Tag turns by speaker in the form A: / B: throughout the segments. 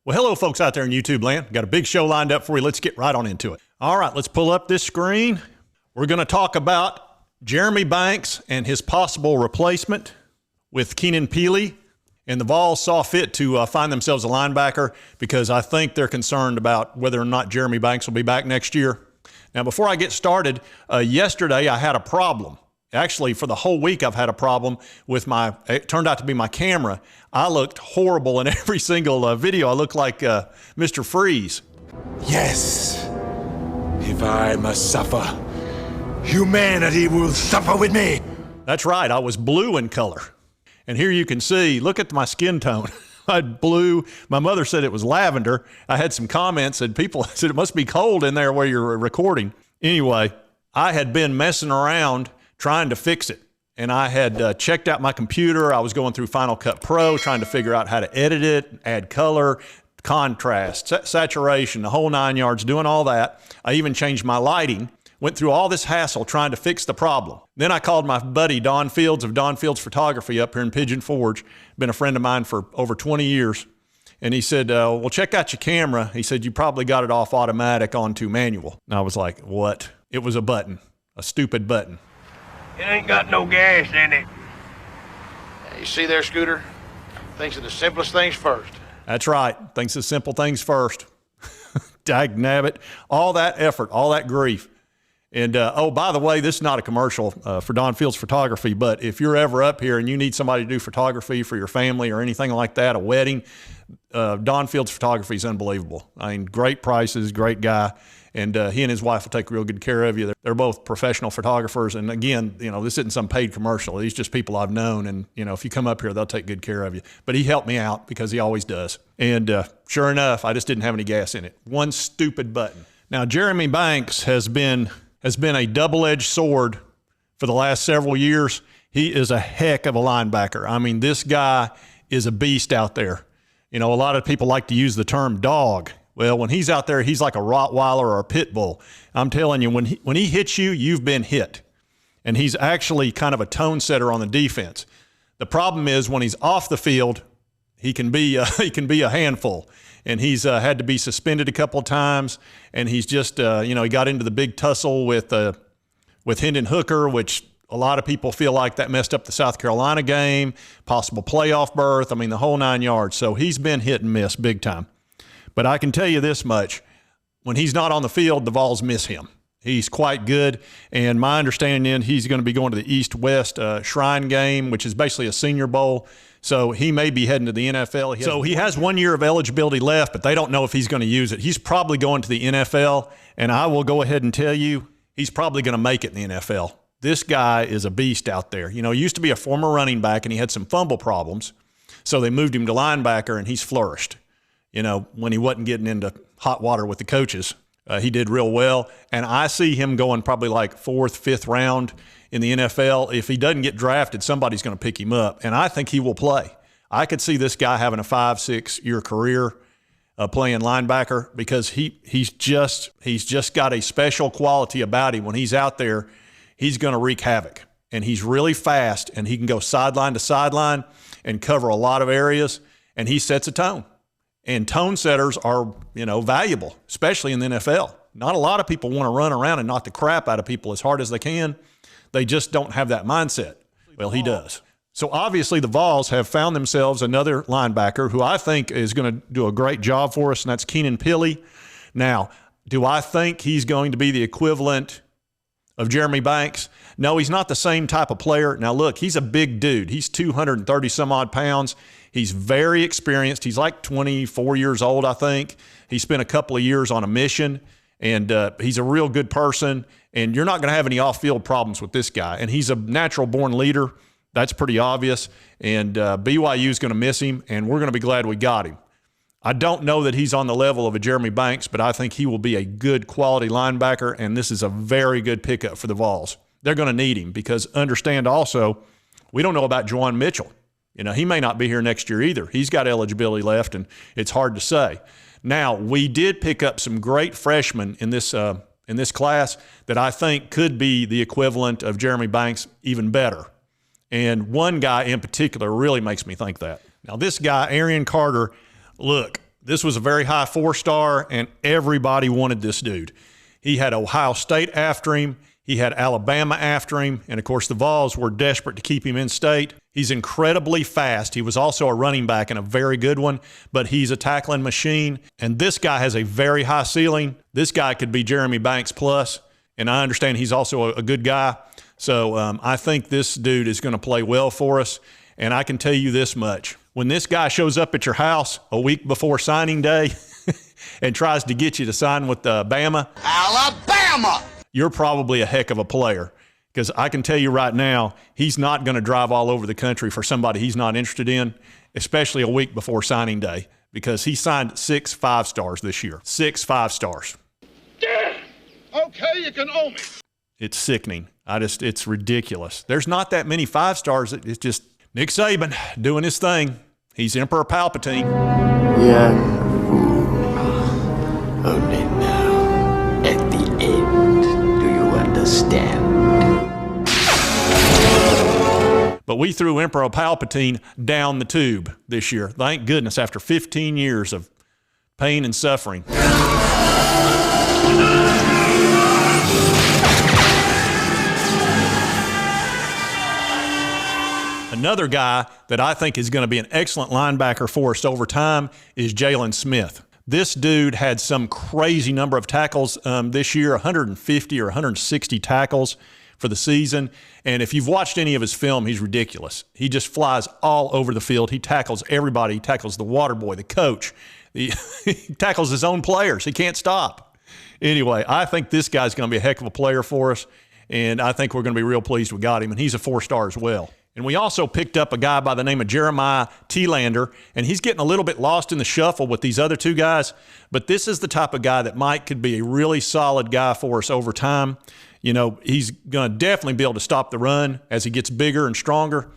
A: Well, hello, folks out there in YouTube land. Got a big show lined up for you. Let's get right on into it. All right, let's pull up this screen. We're going to talk about Jeremy Banks and his possible replacement with Keenan Pili. And the Vols saw fit to find themselves a linebacker because I think they're concerned about whether or not Jeremy Banks will be back next year. Now, before I get started, yesterday I had a problem. Actually, for the whole week, I've had a problem with it turned out to be my camera. I looked horrible in every single video. I looked like Mr. Freeze.
B: Yes. If I must suffer, humanity will suffer with me.
A: That's right. I was blue in color. And here you can see, look at my skin tone. I had blue. My mother said it was lavender. I had some comments and people said it must be cold in there where you're recording. Anyway, I had been messing around trying to fix it. And I had checked out my computer. I was going through Final Cut Pro, trying to figure out how to edit it, add color, contrast, saturation, the whole 9 yards, doing all that. I even changed my lighting, went through all this hassle trying to fix the problem. Then I called my buddy Don Fields of Don Fields Photography up here in Pigeon Forge, been a friend of mine for over 20 years. And he said, well, check out your camera. He said, you probably got it off automatic onto manual. And I was like, what? It was a button, a stupid button.
C: It ain't got no gas in it.
D: You see there, Scooter? Thinks of the simplest things first.
A: That's right. Thinks of simple things first. Dagnabbit. All that effort, all that grief. And, oh, by the way, this is not a commercial for Don Fields Photography, but if you're ever up here and you need somebody to do photography for your family or anything like that, a wedding, Don Fields Photography is unbelievable. I mean, great prices, great guy. And he and his wife will take real good care of you. They're both professional photographers. And again, you know, this isn't some paid commercial. These just people I've known. And, you know, if you come up here, they'll take good care of you. But he helped me out because he always does. And sure enough, I just didn't have any gas in it. One stupid button. Now, Jeremy Banks has been a double-edged sword for the last several years. He is a heck of a linebacker. I mean, this guy is a beast out there. You know, a lot of people like to use the term dog. Well, when he's out there, he's like a Rottweiler or a pit bull. I'm telling you, when he hits you, you've been hit. And he's actually kind of a tone setter on the defense. The problem is when he's off the field, he can be a handful. And he's had to be suspended a couple of times. And he's just, you know, he got into the big tussle with Hendon Hooker, which a lot of people feel like that messed up the South Carolina game, possible playoff berth. I mean, the whole 9 yards. So he's been hit and miss big time. But I can tell you this much. When he's not on the field, the Vols miss him. He's quite good. And my understanding is he's going to be going to the East-West Shrine game, which is basically a Senior Bowl. So he may be heading to the NFL. So he has 1 year of eligibility left, but they don't know if he's going to use it. He's probably going to the NFL, and I will go ahead and tell you he's probably going to make it in the NFL. This guy is a beast out there. You know, he used to be a former running back, and he had some fumble problems. So they moved him to linebacker, and he's flourished. You know, when he wasn't getting into hot water with the coaches, he did real well. And I see him going probably like 4th, 5th round in the NFL. If he doesn't get drafted, somebody's going to pick him up. And I think he will play. I could see this guy having a 5-6 year career playing linebacker because he's just got a special quality about him. When he's out there, he's going to wreak havoc. And he's really fast, and he can go sideline to sideline and cover a lot of areas, and he sets a tone. And tone setters are, you know, valuable, especially in the NFL. Not a lot of people want to run around and knock the crap out of people as hard as they can. They just don't have that mindset. Well, he does. So obviously the Vols have found themselves another linebacker who I think is going to do a great job for us, and that's Keenan Pili. Now, do I think he's going to be the equivalent of Jeremy Banks? No, he's not the same type of player. Now, look, he's a big dude. He's 230 some odd pounds. He's very experienced. He's like 24 years old, I think. He spent a couple of years on a mission, and he's a real good person, and you're not going to have any off-field problems with this guy. And he's a natural-born leader. That's pretty obvious, and BYU is going to miss him, and we're going to be glad we got him. I don't know that he's on the level of a Jeremy Banks, but I think he will be a good quality linebacker, and this is a very good pickup for the Vols. They're going to need him because understand also, we don't know about Juwan Mitchell. You know, he may not be here next year either. He's got eligibility left, and it's hard to say. Now, we did pick up some great freshmen in this class that I think could be the equivalent of Jeremy Banks, even better. And one guy in particular really makes me think that. Now, this guy, Arian Carter, look, This was a very high 4-star, and everybody wanted this dude. He had Ohio State after him. He had Alabama after him. And, of course, the Vols were desperate to keep him in state. He's incredibly fast. He was also a running back and a very good one, but he's a tackling machine. And this guy has a very high ceiling. This guy could be Jeremy Banks plus, and I understand he's also a good guy. So I think this dude is going to play well for us. And I can tell you this much. When this guy shows up at your house a week before signing day and tries to get you to sign with Bama,
E: Alabama,
A: you're probably a heck of a player, because I can tell you right now, he's not going to drive all over the country for somebody he's not interested in, especially a week before signing day, because he signed 6 5-stars this year. 6 5-stars.
E: okay, you can own me.
A: It's sickening. It's ridiculous. There's not that many 5-stars. It's just Nick Saban doing his thing. He's Emperor Palpatine.
F: Young fool. Only now, at the end, do you understand?
A: But we threw Emperor Palpatine down the tube this year. Thank goodness, after 15 years of pain and suffering. Another guy that I think is going to be an excellent linebacker for us over time is Jalen Smith. This dude had some crazy number of tackles this year, 150 or 160 tackles for the season. And if you've watched any of his film, he's ridiculous. He just flies all over the field. He tackles everybody. He tackles the water boy, the coach. He tackles his own players. He can't stop. Anyway, I think this guy's going to be a heck of a player for us, and I think we're going to be real pleased we got him, and he's a 4-star as well. And we also picked up a guy by the name of Jeremiah Thielander, and he's getting a little bit lost in the shuffle with these other two guys, but this is the type of guy that could be a really solid guy for us over time. You know, he's going to definitely be able to stop the run as he gets bigger and stronger.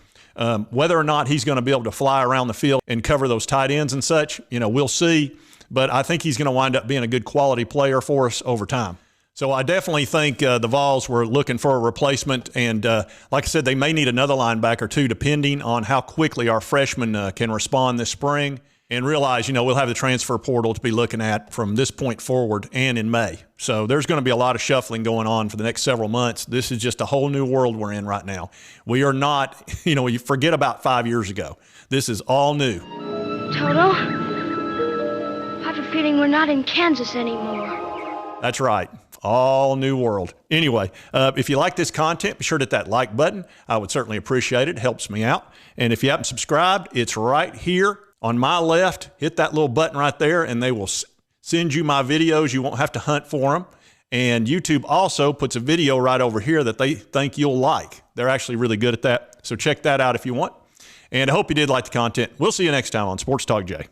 A: Whether or not he's going to be able to fly around the field and cover those tight ends and such, we'll see. But I think he's going to wind up being a good quality player for us over time. So I definitely think the Vols were looking for a replacement. And like I said, they may need another linebacker too, depending on how quickly our freshmen can respond this spring. And realize, we'll have the transfer portal to be looking at from this point forward and in May. So there's going to be a lot of shuffling going on for the next several months. This is just a whole new world we're in right now. We are not, you forget about 5 years ago. This is all new.
G: Toto, I have a feeling we're not in Kansas anymore.
A: That's right. All new world. Anyway, if you like this content, be sure to hit that like button. I would certainly appreciate it. It helps me out. And if you haven't subscribed, it's right here on my left. Hit that little button right there, and they will send you my videos. You won't have to hunt for them. And YouTube also puts a video right over here that they think you'll like. They're actually really good at that. So check that out if you want. And I hope you did like the content. We'll see you next time on Sports Talk Jay.